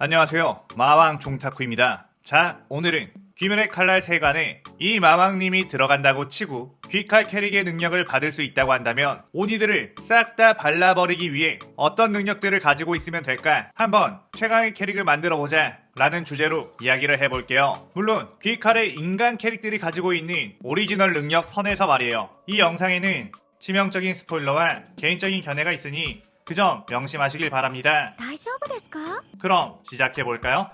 안녕하세요. 마왕 종타쿠입니다. 자, 오늘은 귀멸의 칼날 세관에 이 마왕님이 들어간다고 치고 귀칼 캐릭의 능력을 받을 수 있다고 한다면 오니들을 싹 다 발라버리기 위해 어떤 능력들을 가지고 있으면 될까? 한번 최강의 캐릭을 만들어보자 라는 주제로 이야기를 해볼게요. 물론 귀칼의 인간 캐릭들이 가지고 있는 오리지널 능력 선에서 말이에요. 이 영상에는 치명적인 스포일러와 개인적인 견해가 있으니 그 점 명심하시길 바랍니다. 大丈夫ですか? 그럼 시작해볼까요?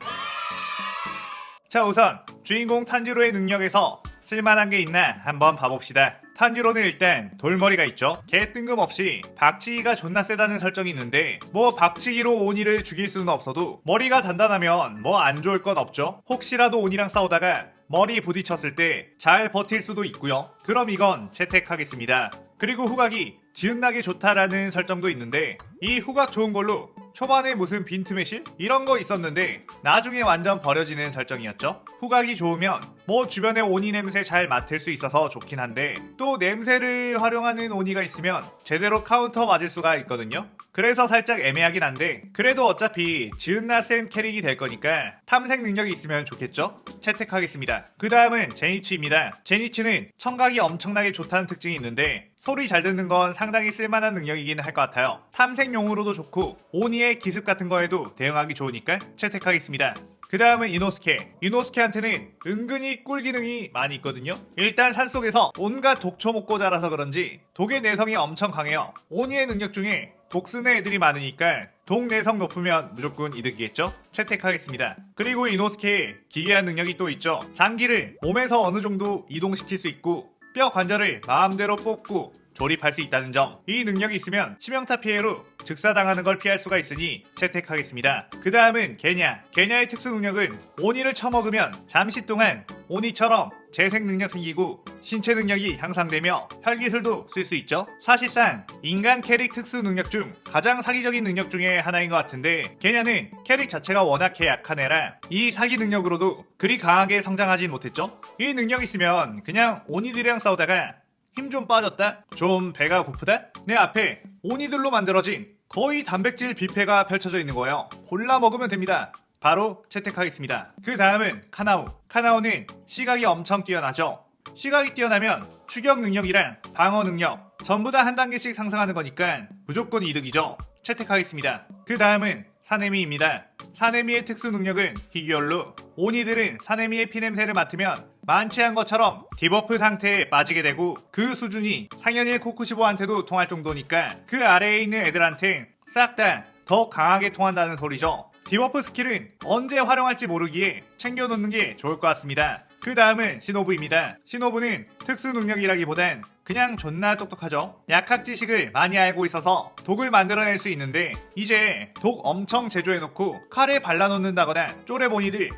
자, 우선 주인공 탄지로의 능력에서 쓸만한 게 있나 한번 봐봅시다. 탄지로는 일단 돌머리가 있죠. 개 뜬금없이 박치기가 존나 세다는 설정이 있는데 뭐 박치기로 오니를 죽일 수는 없어도 머리가 단단하면 뭐 안 좋을 건 없죠. 혹시라도 오니랑 싸우다가 머리 부딪혔을 때 잘 버틸 수도 있고요. 그럼 이건 채택하겠습니다. 그리고 후각이 지은나게 좋다라는 설정도 있는데 이 후각 좋은 걸로 초반에 무슨 빈틈의실? 이런 거 있었는데 나중에 완전 버려지는 설정이었죠. 후각이 좋으면 뭐 주변에 오니 냄새 잘 맡을 수 있어서 좋긴 한데 또 냄새를 활용하는 오니가 있으면 제대로 카운터 맞을 수가 있거든요. 그래서 살짝 애매하긴 한데 그래도 어차피 지은나 센 캐릭이 될 거니까 탐색 능력이 있으면 좋겠죠? 채택하겠습니다. 그 다음은 제니치입니다. 제니치는 청각이 엄청나게 좋다는 특징이 있는데 소리 잘 듣는 건 상당히 쓸만한 능력이긴 할 것 같아요. 탐색용으로도 좋고 오니의 기습 같은 거에도 대응하기 좋으니까 채택하겠습니다. 그 다음은 이노스케. 이노스케한테는 은근히 꿀 기능이 많이 있거든요. 일단 산속에서 온갖 독초 먹고 자라서 그런지 독의 내성이 엄청 강해요. 오니의 능력 중에 독 쓰는 애들이 많으니까 독 내성 높으면 무조건 이득이겠죠? 채택하겠습니다. 그리고 이노스케의 기괴한 능력이 또 있죠. 장기를 몸에서 어느 정도 이동시킬 수 있고 뼈 관절을 마음대로 뽑고 조립할 수 있다는 점. 이 능력이 있으면 치명타 피해로 즉사당하는 걸 피할 수가 있으니 채택하겠습니다. 그 다음은 개냐. 개냐의 특수 능력은 오니를 처먹으면 잠시 동안 오니처럼 재생 능력 생기고 신체 능력이 향상되며 혈기술도 쓸 수 있죠. 사실상 인간 캐릭 특수 능력 중 가장 사기적인 능력 중에 하나인 것 같은데 개냐는 캐릭 자체가 워낙 약한 애라 이 사기 능력으로도 그리 강하게 성장하진 못했죠. 이 능력 있으면 그냥 오니들이랑 싸우다가 힘 좀 빠졌다? 좀 배가 고프다? 내 앞에 오니들로 만들어진 거의 단백질 뷔페가 펼쳐져 있는 거예요. 골라 먹으면 됩니다. 바로 채택하겠습니다. 그 다음은 카나우. 카나우는 시각이 엄청 뛰어나죠. 시각이 뛰어나면 추격 능력이랑 방어 능력 전부 다 한 단계씩 상승하는 거니까 무조건 이득이죠. 채택하겠습니다. 그 다음은 사네미입니다. 사네미의 특수 능력은 희귀열로 오니들은 사네미의 피냄새를 맡으면 만취한 것처럼 디버프 상태에 빠지게 되고 그 수준이 상현일 코쿠시보한테도 통할 정도니까 그 아래에 있는 애들한테 싹 다 더 강하게 통한다는 소리죠. 디버프 스킬은 언제 활용할지 모르기에 챙겨놓는 게 좋을 것 같습니다. 그 다음은 시노부입니다. 시노부는 특수 능력이라기보단 그냥 존나 똑똑하죠. 약학 지식을 많이 알고 있어서 독을 만들어낼 수 있는데 이제 독 엄청 제조해놓고 칼에 발라놓는다거나 쪼레보니들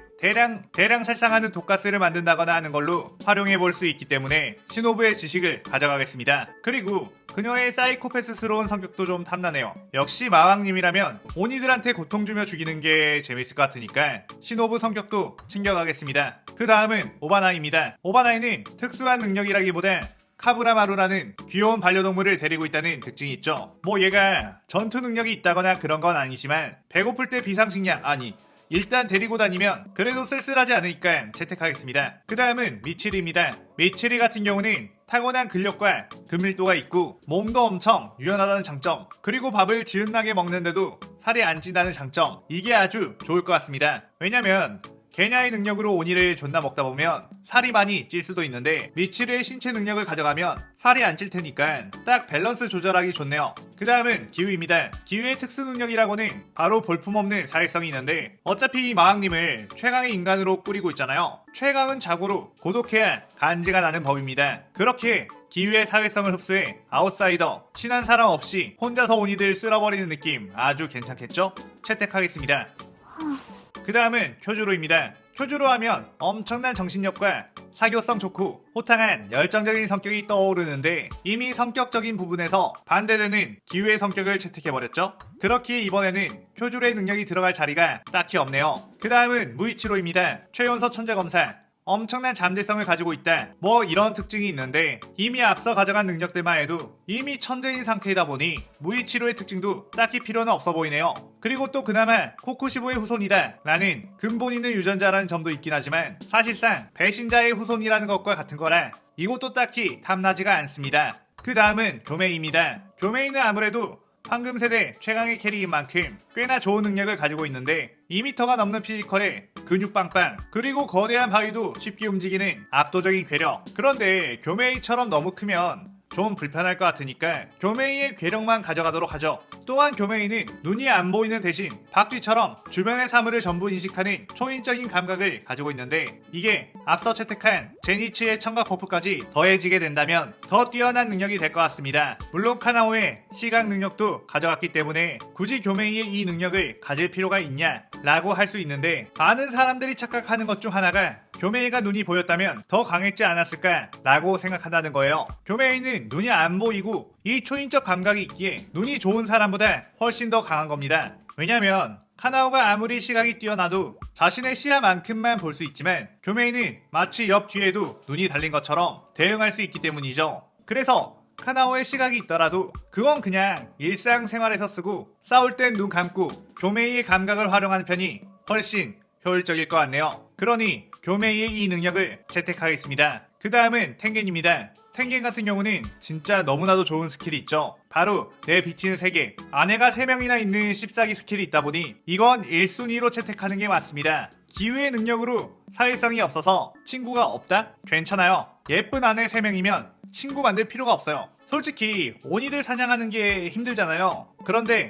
대량 살상하는 독가스를 만든다거나 하는 걸로 활용해볼 수 있기 때문에 시노부의 지식을 가져가겠습니다. 그리고 그녀의 사이코패스스러운 성격도 좀 탐나네요. 역시 마왕님이라면 오니들한테 고통 주며 죽이는 게 재밌을 것 같으니까 시노부 성격도 챙겨가겠습니다. 그 다음은 오바나이입니다. 오바나이는 특수한 능력이라기보다 카브라마루라는 귀여운 반려동물을 데리고 있다는 특징이 있죠. 뭐 얘가 전투 능력이 있다거나 그런 건 아니지만 배고플 때 비상식량 일단 데리고 다니면 그래도 쓸쓸하지 않으니까 채택하겠습니다. 그 다음은 미치리입니다. 미치리 같은 경우는 타고난 근력과 근밀도가 있고 몸도 엄청 유연하다는 장점, 그리고 밥을 지은나게 먹는데도 살이 안 찐다는 장점, 이게 아주 좋을 것 같습니다. 왜냐면 개냐의 능력으로 오니를 존나 먹다 보면 살이 많이 찔 수도 있는데 미치르의 신체 능력을 가져가면 살이 안 찔 테니까 딱 밸런스 조절하기 좋네요. 그 다음은 기우입니다. 기우의 특수 능력이라고는 바로 볼품없는 사회성이 있는데 어차피 이 마왕님을 최강의 인간으로 꾸리고 있잖아요. 최강은 자고로 고독해야 간지가 나는 법입니다. 그렇게 기우의 사회성을 흡수해 아웃사이더, 친한 사람 없이 혼자서 오니들 쓸어버리는 느낌 아주 괜찮겠죠? 채택하겠습니다. 그 다음은 쿄주로입니다. 쿄주로 하면 엄청난 정신력과 사교성 좋고 호탕한 열정적인 성격이 떠오르는데 이미 성격적인 부분에서 반대되는 기우의 성격을 채택해버렸죠. 그렇기에 이번에는 쿄주로의 능력이 들어갈 자리가 딱히 없네요. 그 다음은 무이치로입니다. 최연서 천재검사. 엄청난 잠재성을 가지고 있다. 뭐 이런 특징이 있는데 이미 앞서 가져간 능력들만 해도 이미 천재인 상태이다 보니 무이치로의 특징도 딱히 필요는 없어 보이네요. 그리고 또 그나마 코쿠시보의 후손이다 라는 근본 있는 유전자라는 점도 있긴 하지만 사실상 배신자의 후손이라는 것과 같은 거라 이것도 딱히 탐나지가 않습니다. 그 다음은 교메이입니다. 교메이는 아무래도 황금세대 최강의 캐릭인 만큼 꽤나 좋은 능력을 가지고 있는데 2m가 넘는 피지컬에 근육 빵빵 그리고 거대한 바위도 쉽게 움직이는 압도적인 괴력. 그런데 교메이처럼 너무 크면 좀 불편할 것 같으니까 교메이의 괴력만 가져가도록 하죠. 또한 교메이는 눈이 안 보이는 대신 박쥐처럼 주변의 사물을 전부 인식하는 초인적인 감각을 가지고 있는데 이게 앞서 채택한 제니치의 청각 버프까지 더해지게 된다면 더 뛰어난 능력이 될 것 같습니다. 물론 카나오의 시각 능력도 가져갔기 때문에 굳이 교메이의 이 능력을 가질 필요가 있냐 라고 할 수 있는데 많은 사람들이 착각하는 것 중 하나가 교메이가 눈이 보였다면 더 강했지 않았을까 라고 생각한다는 거예요. 교메이는 눈이 안 보이고 이 초인적 감각이 있기에 눈이 좋은 사람보다 훨씬 더 강한 겁니다. 왜냐면 카나오가 아무리 시각이 뛰어나도 자신의 시야만큼만 볼 수 있지만 교메이는 마치 옆 뒤에도 눈이 달린 것처럼 대응할 수 있기 때문이죠. 그래서 카나오의 시각이 있더라도 그건 그냥 일상생활에서 쓰고 싸울 땐 눈 감고 교메이의 감각을 활용하는 편이 훨씬 효율적일 것 같네요. 그러니 교메이의 이 능력을 채택하겠습니다. 그 다음은 텐겐입니다. 텐겐 같은 경우는 진짜 너무나도 좋은 스킬이 있죠. 바로 내 비치는 세계. 아내가 3명이나 있는 씹사기 스킬이 있다 보니 이건 1순위로 채택하는 게 맞습니다. 기회의 능력으로 사회성이 없어서 친구가 없다? 괜찮아요. 예쁜 아내 3명이면 친구 만들 필요가 없어요. 솔직히 오니들 사냥하는 게 힘들잖아요. 그런데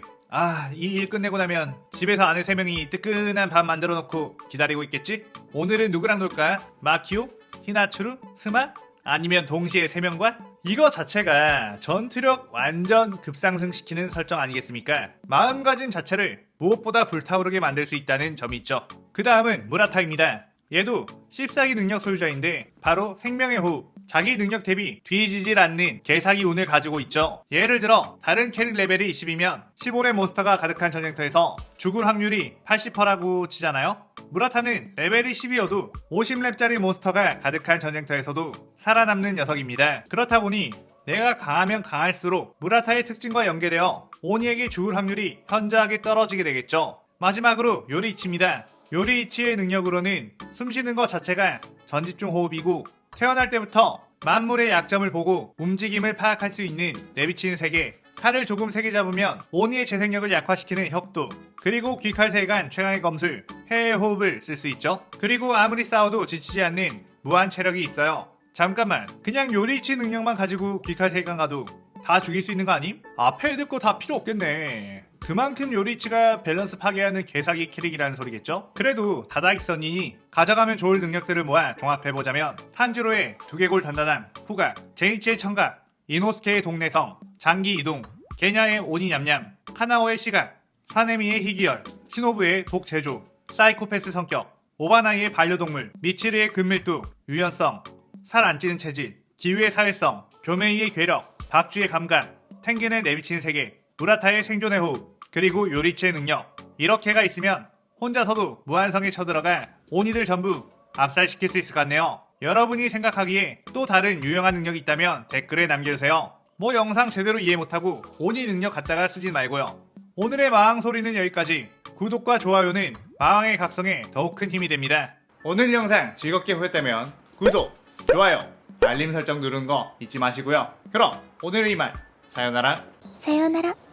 이 일 끝내고 나면 집에서 아내 3명이 뜨끈한 밥 만들어 놓고 기다리고 있겠지? 오늘은 누구랑 놀까? 마키오? 히나츠루? 스마? 아니면 동시에 3명과? 이거 자체가 전투력 완전 급상승시키는 설정 아니겠습니까? 마음가짐 자체를 무엇보다 불타오르게 만들 수 있다는 점이 있죠. 그 다음은 무라타입니다. 얘도 씹사기 능력 소유자인데 바로 생명의 호흡. 자기 능력 대비 뒤지질 않는 개사기 운을 가지고 있죠. 예를 들어 다른 캐릭 레벨이 20이면 15렙 몬스터가 가득한 전쟁터에서 죽을 확률이 80%라고 치잖아요. 무라타는 레벨이 10이어도 50렙짜리 몬스터가 가득한 전쟁터에서도 살아남는 녀석입니다. 그렇다 보니 내가 강하면 강할수록 무라타의 특징과 연계되어 오니에게 죽을 확률이 현저하게 떨어지게 되겠죠. 마지막으로 요리이치입니다. 요리이치의 능력으로는 숨쉬는 것 자체가 전집중 호흡이고 태어날 때부터 만물의 약점을 보고 움직임을 파악할 수 있는 내비치는 세계, 칼을 조금 세게 잡으면 오니의 재생력을 약화시키는 혁도, 그리고 귀칼 세간 최강의 검술, 해의 호흡을 쓸 수 있죠. 그리고 아무리 싸워도 지치지 않는 무한 체력이 있어요. 잠깐만, 그냥 요리이치 능력만 가지고 귀칼 세간 가도 다 죽일 수 있는 거 아님? 앞에 애들 거 다 필요 없겠네. 그만큼 요리치가 밸런스 파괴하는 개사기 캐릭이라는 소리겠죠? 그래도 다다익선이니 가져가면 좋을 능력들을 모아 종합해보자면 탄지로의 두개골 단단함, 후각, 제니치의 청각, 이노스케의 동내성, 장기 이동, 게냐의 오니 냠냠, 카나오의 시각, 사네미의 희귀열, 시노부의 독제조, 사이코패스 성격, 오바나이의 반려동물, 미치르의 근밀도, 유연성, 살 안 찌는 체질, 기우의 사회성, 교메이의 괴력, 박쥐의 감각, 텐겐의 내비치는 세계, 무라타의 생존의 호흡, 그리고 요리치의 능력. 이렇게가 있으면 혼자서도 무한성에 쳐들어가 오니들 전부 압살시킬 수 있을 것 같네요. 여러분이 생각하기에 또 다른 유용한 능력이 있다면 댓글에 남겨주세요. 뭐 영상 제대로 이해 못하고 오니 능력 갖다가 쓰진 말고요. 오늘의 마왕소리는 여기까지. 구독과 좋아요는 마왕의 각성에 더욱 큰 힘이 됩니다. 오늘 영상 즐겁게 보셨다면 구독, 좋아요, 알림 설정 누르는 거 잊지 마시고요. 그럼 오늘은 이만. 사요나라.さようなら。